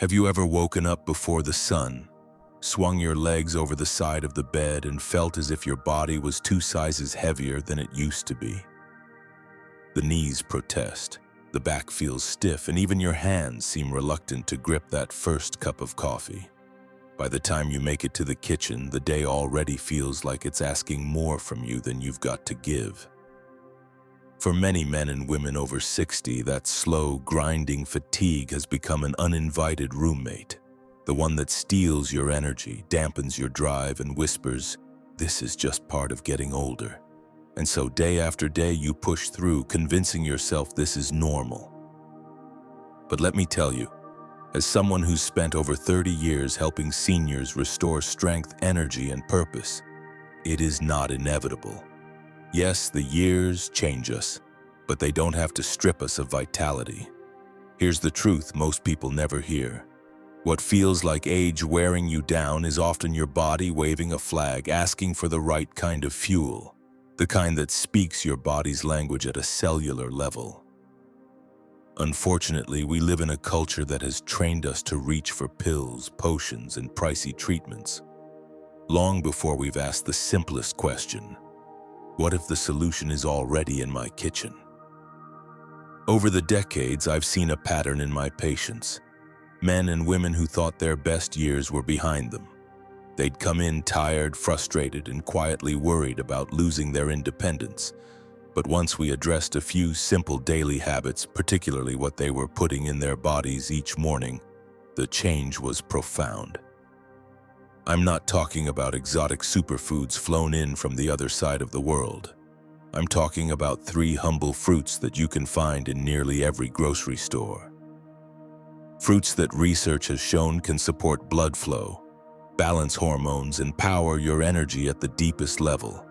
Have you ever woken up before the sun, swung your legs over the side of the bed, and felt as if your body was 2 sizes heavier than it used to be? The knees protest, the back feels stiff, and even your hands seem reluctant to grip that first cup of coffee. By the time you make it to the kitchen, the day already feels like it's asking more from you than you've got to give. For many men and women over 60, that slow, grinding fatigue has become an uninvited roommate, the one that steals your energy, dampens your drive, and whispers, "This is just part of getting older." And so day after day you push through, convincing yourself this is normal. But let me tell you, as someone who's spent over 30 years helping seniors restore strength, energy, and purpose, it is not inevitable. Yes, the years change us, but they don't have to strip us of vitality. Here's the truth most people never hear. What feels like age wearing you down is often your body waving a flag, asking for the right kind of fuel, the kind that speaks your body's language at a cellular level. Unfortunately, we live in a culture that has trained us to reach for pills, potions, and pricey treatments, long before we've asked the simplest question: what if the solution is already in my kitchen? Over the decades, I've seen a pattern in my patients. Men and women who thought their best years were behind them. They'd come in tired, frustrated, and quietly worried about losing their independence. But once we addressed a few simple daily habits, particularly what they were putting in their bodies each morning, the change was profound. I'm not talking about exotic superfoods flown in from the other side of the world. I'm talking about 3 humble fruits that you can find in nearly every grocery store. Fruits that research has shown can support blood flow, balance hormones, and power your energy at the deepest level.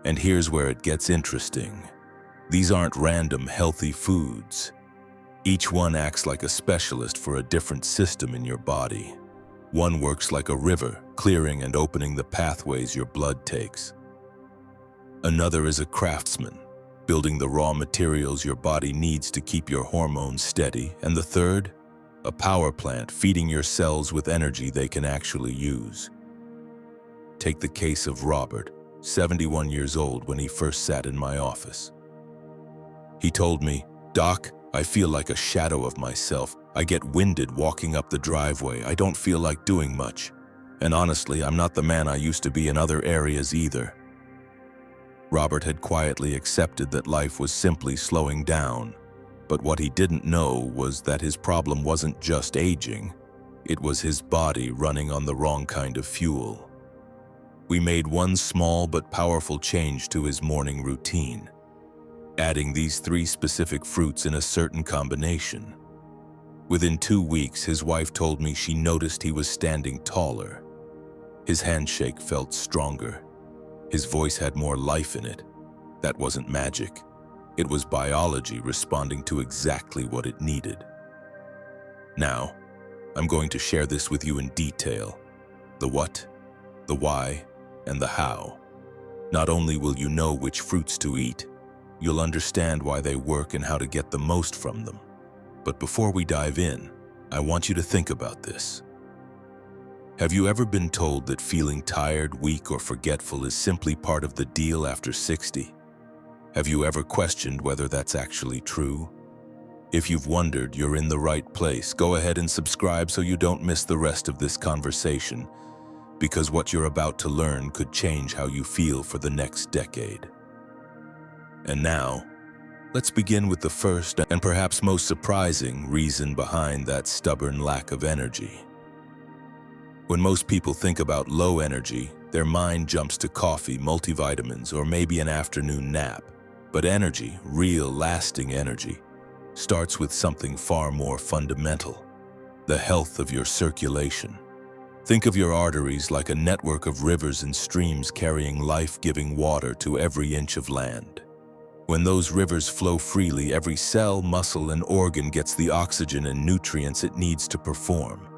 And here's where it gets interesting. These aren't random healthy foods. Each one acts like a specialist for a different system in your body. One works like a river, clearing and opening the pathways your blood takes. Another is a craftsman, building the raw materials your body needs to keep your hormones steady. And the third, a power plant, feeding your cells with energy they can actually use. Take the case of Robert, 71 years old, when he first sat in my office. He told me, "Doc, I feel like a shadow of myself. I get winded walking up the driveway. I don't feel like doing much. And honestly, I'm not the man I used to be in other areas either." Robert had quietly accepted that life was simply slowing down. But what he didn't know was that his problem wasn't just aging. It was his body running on the wrong kind of fuel. We made one small but powerful change to his morning routine, adding these 3 specific fruits in a certain combination. Within 2 weeks, his wife told me she noticed he was standing taller. His handshake felt stronger. His voice had more life in it. That wasn't magic. It was biology responding to exactly what it needed. Now, I'm going to share this with you in detail. The what, the why, and the how. Not only will you know which fruits to eat, you'll understand why they work and how to get the most from them. But before we dive in, I want you to think about this. Have you ever been told that feeling tired, weak, or forgetful is simply part of the deal after 60? Have you ever questioned whether that's actually true? If you've wondered, you're in the right place. Go ahead and subscribe so you don't miss the rest of this conversation, because what you're about to learn could change how you feel for the next decade. And now, let's begin with the first and perhaps most surprising reason behind that stubborn lack of energy. When most people think about low energy, their mind jumps to coffee, multivitamins, or maybe an afternoon nap. But energy, real, lasting energy, starts with something far more fundamental: the health of your circulation. Think of your arteries like a network of rivers and streams carrying life-giving water to every inch of land. When those rivers flow freely, every cell, muscle, and organ gets the oxygen and nutrients it needs to perform.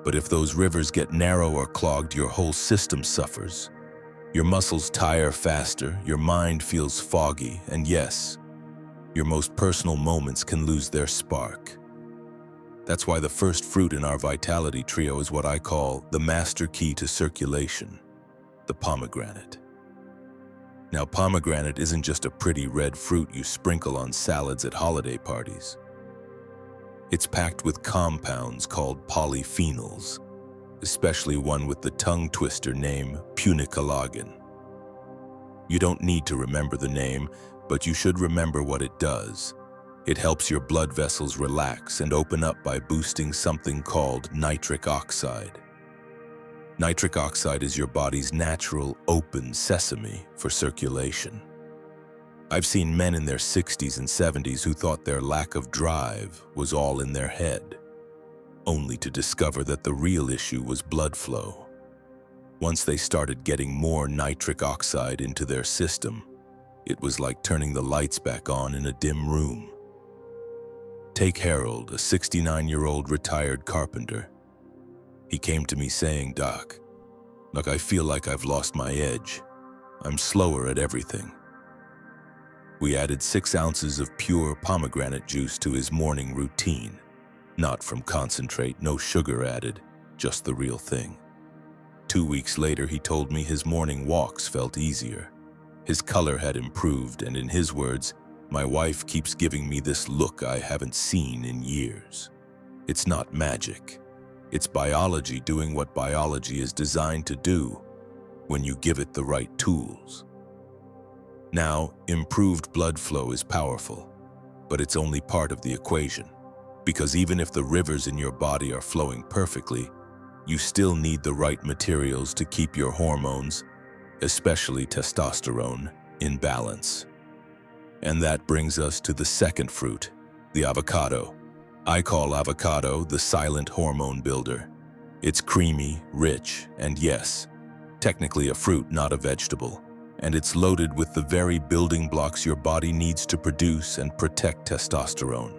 But if those rivers get narrow or clogged, your whole system suffers. Your muscles tire faster, your mind feels foggy, and yes, your most personal moments can lose their spark. That's why the first fruit in our vitality trio is what I call the master key to circulation, the pomegranate. Now, pomegranate isn't just a pretty red fruit you sprinkle on salads at holiday parties. It's packed with compounds called polyphenols, especially one with the tongue twister name punicolagen. You don't need to remember the name, but you should remember what it does. It helps your blood vessels relax and open up by boosting something called nitric oxide. Nitric oxide is your body's natural open sesame for circulation. I've seen men in their 60s and 70s who thought their lack of drive was all in their head, only to discover that the real issue was blood flow. Once they started getting more nitric oxide into their system, it was like turning the lights back on in a dim room. Take Harold, a 69-year-old retired carpenter. He came to me saying, "Doc, look, I feel like I've lost my edge. I'm slower at everything." We added 6 ounces of pure pomegranate juice to his morning routine. Not from concentrate, no sugar added, just the real thing. 2 weeks later, he told me his morning walks felt easier. His color had improved, and in his words, "My wife keeps giving me this look I haven't seen in years." It's not magic. It's biology doing what biology is designed to do when you give it the right tools. Now, improved blood flow is powerful, but it's only part of the equation. Because even if the rivers in your body are flowing perfectly, you still need the right materials to keep your hormones, especially testosterone, in balance. And that brings us to the second fruit, the avocado. I call avocado the silent hormone builder. It's creamy, rich, and yes, technically a fruit, not a vegetable. And it's loaded with the very building blocks your body needs to produce and protect testosterone.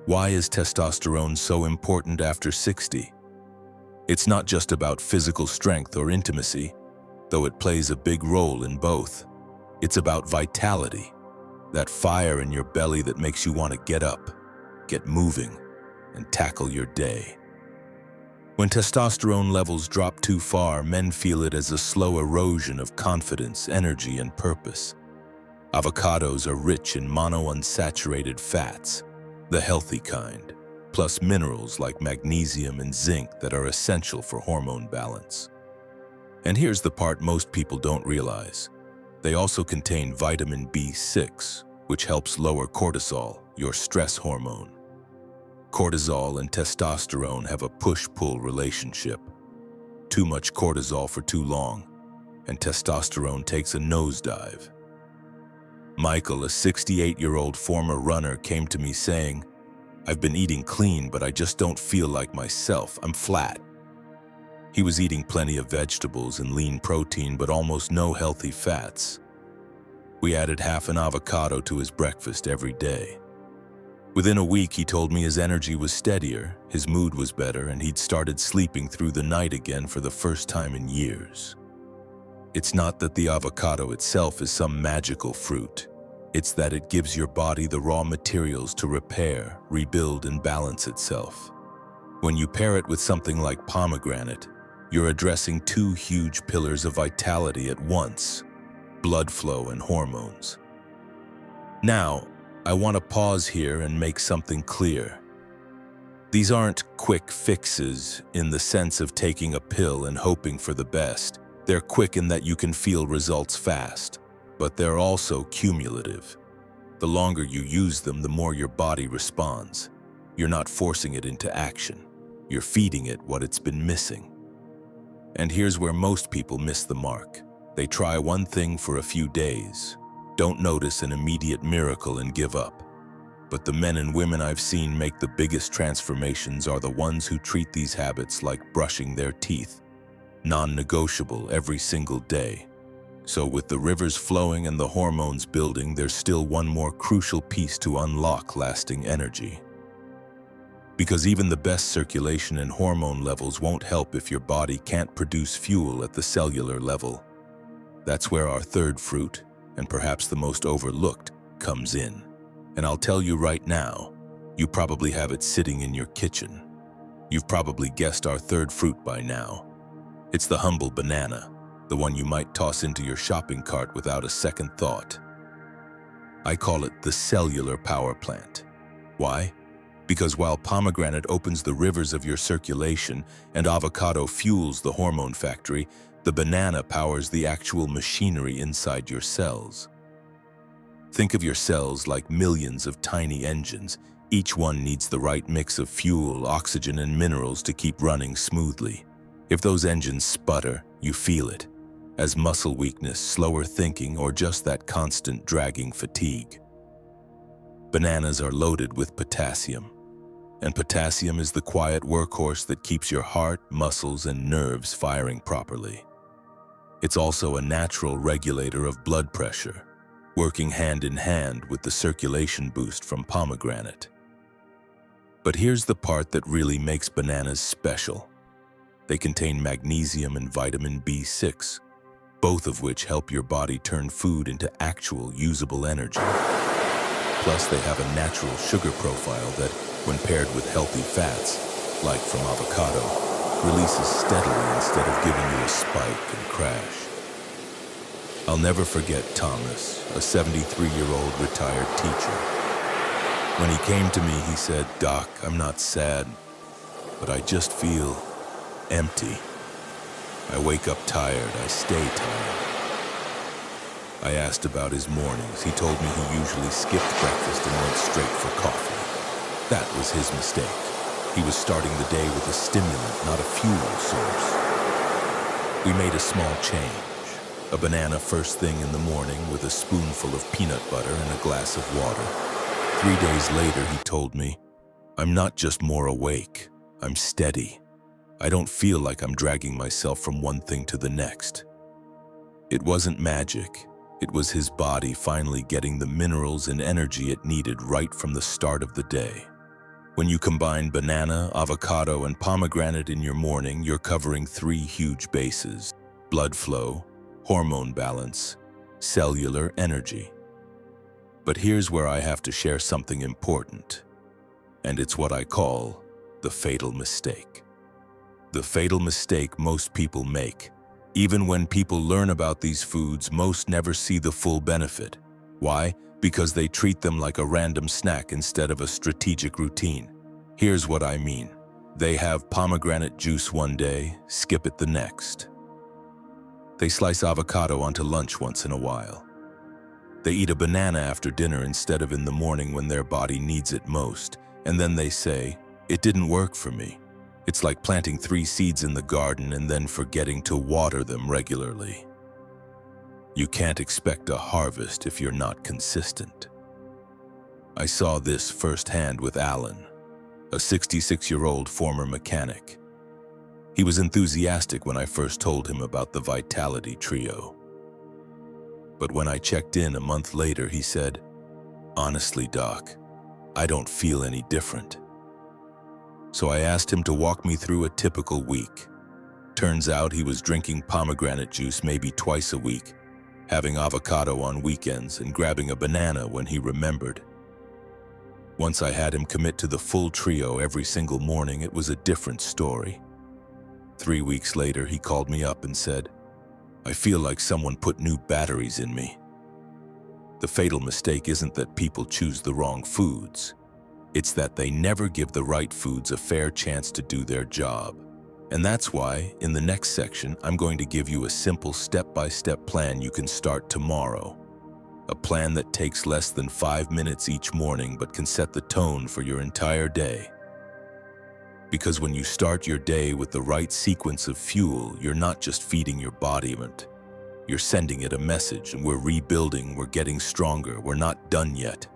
Why is testosterone so important after 60? It's not just about physical strength or intimacy, though it plays a big role in both. It's about vitality, that fire in your belly that makes you want to get up, get moving, and tackle your day. When testosterone levels drop too far, men feel it as a slow erosion of confidence, energy, and purpose. Avocados are rich in monounsaturated fats, the healthy kind, plus minerals like magnesium and zinc that are essential for hormone balance. And here's the part most people don't realize. They also contain vitamin B6, which helps lower cortisol, your stress hormone. Cortisol and testosterone have a push-pull relationship. Too much cortisol for too long, and testosterone takes a nosedive. Michael, a 68-year-old former runner, came to me saying, "I've been eating clean, but I just don't feel like myself. I'm flat." He was eating plenty of vegetables and lean protein, but almost no healthy fats. We added half an avocado to his breakfast every day. Within a week, he told me his energy was steadier, his mood was better, and he'd started sleeping through the night again for the first time in years. It's not that the avocado itself is some magical fruit. It's that it gives your body the raw materials to repair, rebuild, and balance itself. When you pair it with something like pomegranate, you're addressing 2 huge pillars of vitality at once: blood flow and hormones. Now, I want to pause here and make something clear. These aren't quick fixes in the sense of taking a pill and hoping for the best. They're quick in that you can feel results fast, but they're also cumulative. The longer you use them, the more your body responds. You're not forcing it into action. You're feeding it what it's been missing. And here's where most people miss the mark. They try one thing for a few days, don't notice an immediate miracle, and give up. But the men and women I've seen make the biggest transformations are the ones who treat these habits like brushing their teeth, non-negotiable every single day. So with the rivers flowing and the hormones building, there's still one more crucial piece to unlock lasting energy. Because even the best circulation and hormone levels won't help if your body can't produce fuel at the cellular level. That's where our third fruit, and perhaps the most overlooked, comes in. And I'll tell you right now, You probably have it sitting in your kitchen. You've probably guessed our third fruit by now. It's the humble banana, the one you might toss into your shopping cart without a second thought. I call it the cellular power plant. Why? Because while pomegranate opens the rivers of your circulation and avocado fuels the hormone factory, the banana powers the actual machinery inside your cells. Think of your cells like millions of tiny engines. Each one needs the right mix of fuel, oxygen, and minerals to keep running smoothly. If those engines sputter, you feel it, as muscle weakness, slower thinking, or just that constant dragging fatigue. Bananas are loaded with potassium, and potassium is the quiet workhorse that keeps your heart, muscles, and nerves firing properly. It's also a natural regulator of blood pressure, working hand in hand with the circulation boost from pomegranate. But here's the part that really makes bananas special. They contain magnesium and vitamin B6, both of which help your body turn food into actual usable energy. Plus, they have a natural sugar profile that, when paired with healthy fats, like from avocado, releases steadily instead of giving you a spike and crash. I'll never forget Thomas, a 73-year-old retired teacher. When he came to me, he said, "Doc, I'm not sad, but I just feel empty. I wake up tired, I stay tired." I asked about his mornings. He told me he usually skipped breakfast and went straight for coffee. That was his mistake. He was starting the day with a stimulant, not a fuel source. We made a small change. A banana first thing in the morning with a spoonful of peanut butter and a glass of water. 3 days later, he told me, "I'm not just more awake, I'm steady. I don't feel like I'm dragging myself from one thing to the next." It wasn't magic. It was his body finally getting the minerals and energy it needed right from the start of the day. When you combine banana, avocado, and pomegranate in your morning, you're covering 3 huge bases: blood flow, hormone balance, cellular energy. But here's where I have to share something important, and it's what I call the fatal mistake. The fatal mistake most people make. Even when people learn about these foods, most never see the full benefit. Why? Because they treat them like a random snack instead of a strategic routine. Here's what I mean. They have pomegranate juice one day, skip it the next. They slice avocado onto lunch once in a while. They eat a banana after dinner instead of in the morning when their body needs it most. And then they say, "It didn't work for me." It's like planting 3 seeds in the garden and then forgetting to water them regularly. You can't expect a harvest if you're not consistent. I saw this firsthand with Alan, a 66-year-old former mechanic. He was enthusiastic when I first told him about the Vitality Trio. But when I checked in a month later, he said, "Honestly, Doc, I don't feel any different." So I asked him to walk me through a typical week. Turns out he was drinking pomegranate juice maybe twice a week, having avocado on weekends, and grabbing a banana when he remembered. Once I had him commit to the full trio every single morning, it was a different story. 3 weeks later, he called me up and said, "I feel like someone put new batteries in me." The fatal mistake isn't that people choose the wrong foods. It's that they never give the right foods a fair chance to do their job. And that's why, in the next section, I'm going to give you a simple step-by-step plan you can start tomorrow. A plan that takes less than 5 minutes each morning but can set the tone for your entire day. Because when you start your day with the right sequence of fuel, you're not just feeding your body, you're sending it a message, and we're rebuilding, we're getting stronger, we're not done yet.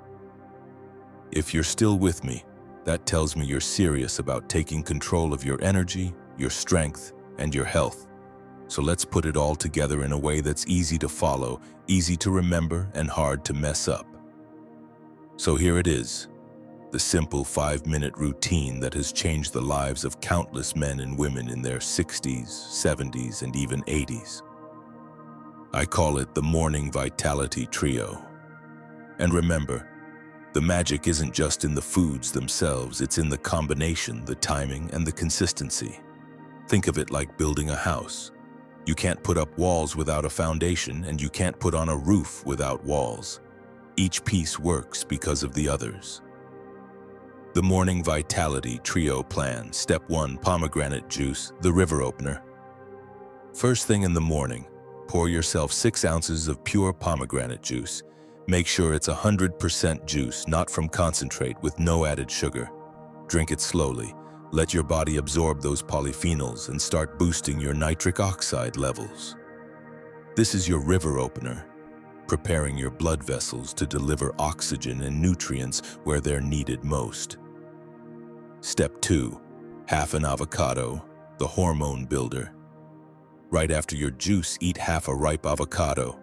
If you're still with me, that tells me you're serious about taking control of your energy, your strength, and your health. So let's put it all together in a way that's easy to follow, easy to remember, and hard to mess up. So here it is, the simple 5-minute routine that has changed the lives of countless men and women in their 60s, 70s, and even 80s. I call it the Morning Vitality Trio. And remember, The magic isn't just in the foods themselves, it's in the combination, the timing, and the consistency. Think of it like building a house. You can't put up walls without a foundation, and you can't put on a roof without walls. Each piece works because of the others. The Morning Vitality Trio Plan. Step 1. Pomegranate juice, the river opener. First thing in the morning, pour yourself 6 ounces of pure pomegranate juice. Make sure it's 100% juice, not from concentrate, with no added sugar. Drink it slowly. Let your body absorb those polyphenols and start boosting your nitric oxide levels. This is your river opener, preparing your blood vessels to deliver oxygen and nutrients where they're needed most. Step 2. Half an avocado, the hormone builder. Right after your juice, eat half a ripe avocado.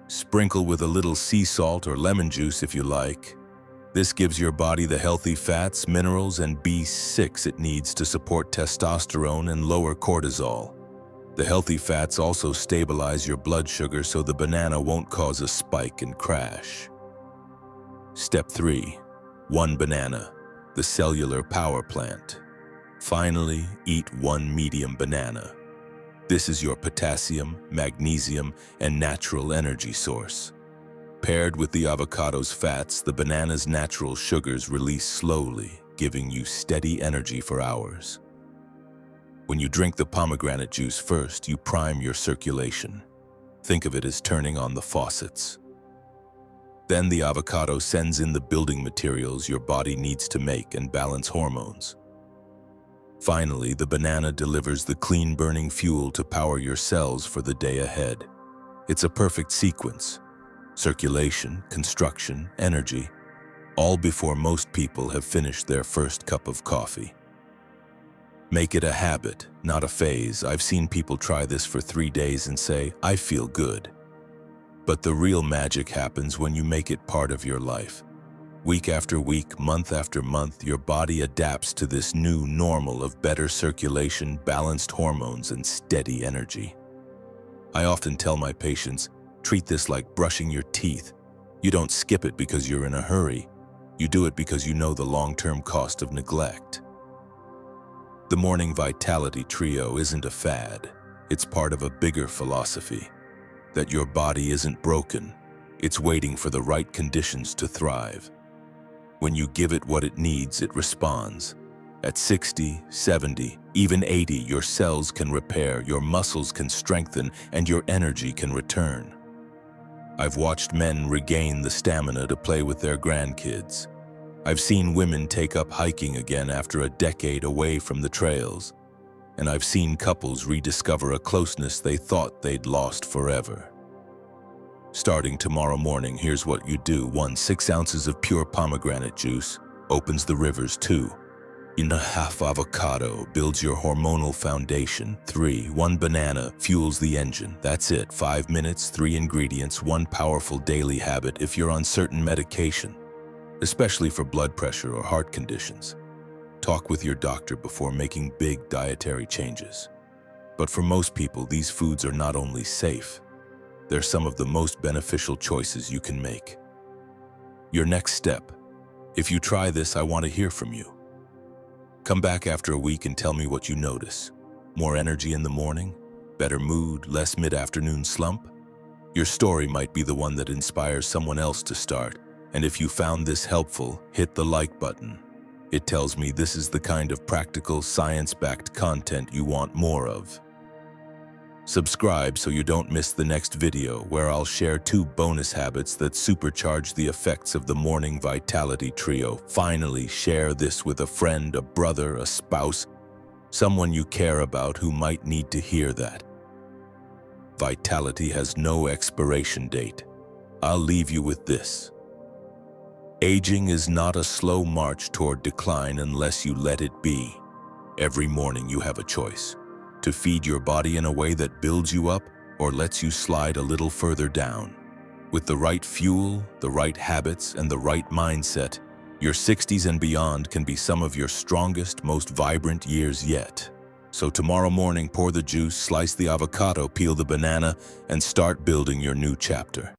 Sprinkle with a little sea salt or lemon juice if you like. This gives your body the healthy fats, minerals, and B6 it needs to support testosterone and lower cortisol. The healthy fats also stabilize your blood sugar so the banana won't cause a spike and crash. Step 3. 1 banana, the cellular power plant. Finally, eat 1 medium banana. This is your potassium, magnesium, and natural energy source. Paired with the avocado's fats, the banana's natural sugars release slowly, giving you steady energy for hours. When you drink the pomegranate juice first, you prime your circulation. Think of it as turning on the faucets. Then the avocado sends in the building materials your body needs to make and balance hormones. Finally, the banana delivers the clean-burning fuel to power your cells for the day ahead. It's a perfect sequence. Circulation, construction, energy, all before most people have finished their first cup of coffee. Make it a habit, not a phase. I've seen people try this for 3 days and say, "I feel good." But the real magic happens when you make it part of your life. Week after week, month after month, your body adapts to this new normal of better circulation, balanced hormones, and steady energy. I often tell my patients, treat this like brushing your teeth. You don't skip it because you're in a hurry. You do it because you know the long-term cost of neglect. The Morning Vitality Trio isn't a fad. It's part of a bigger philosophy, that your body isn't broken. It's waiting for the right conditions to thrive. When you give it what it needs, it responds. At 60, 70, even 80, your cells can repair, your muscles can strengthen, and your energy can return. I've watched men regain the stamina to play with their grandkids. I've seen women take up hiking again after a decade away from the trails. And I've seen couples rediscover a closeness they thought they'd lost forever. Starting tomorrow morning, here's what you do. 1. 6 ounces of pure pomegranate juice opens the rivers. 2. 1/2 avocado builds your hormonal foundation. 3. 1 banana fuels the engine. That's it. 5 minutes, 3 ingredients, 1 powerful daily habit if you're on certain medication, especially for blood pressure or heart conditions. Talk with your doctor before making big dietary changes. But for most people, these foods are not only safe, they're some of the most beneficial choices you can make. Your next step. If you try this, I want to hear from you. Come back after a week and tell me what you notice. More energy in the morning? Better mood? Less mid-afternoon slump? Your story might be the one that inspires someone else to start. And if you found this helpful, hit the like button. It tells me this is the kind of practical, science-backed content you want more of. Subscribe so you don't miss the next video, where I'll share 2 bonus habits that supercharge the effects of the Morning Vitality Trio. Finally, share this with a friend, a brother, a spouse, someone you care about who might need to hear that. Vitality has no expiration date. I'll leave you with this. Aging is not a slow march toward decline unless you let it be. Every morning you have a choice: to feed your body in a way that builds you up or lets you slide a little further down. With the right fuel, the right habits, and the right mindset, your 60s and beyond can be some of your strongest, most vibrant years yet. So tomorrow morning, pour the juice, slice the avocado, peel the banana, and start building your new chapter.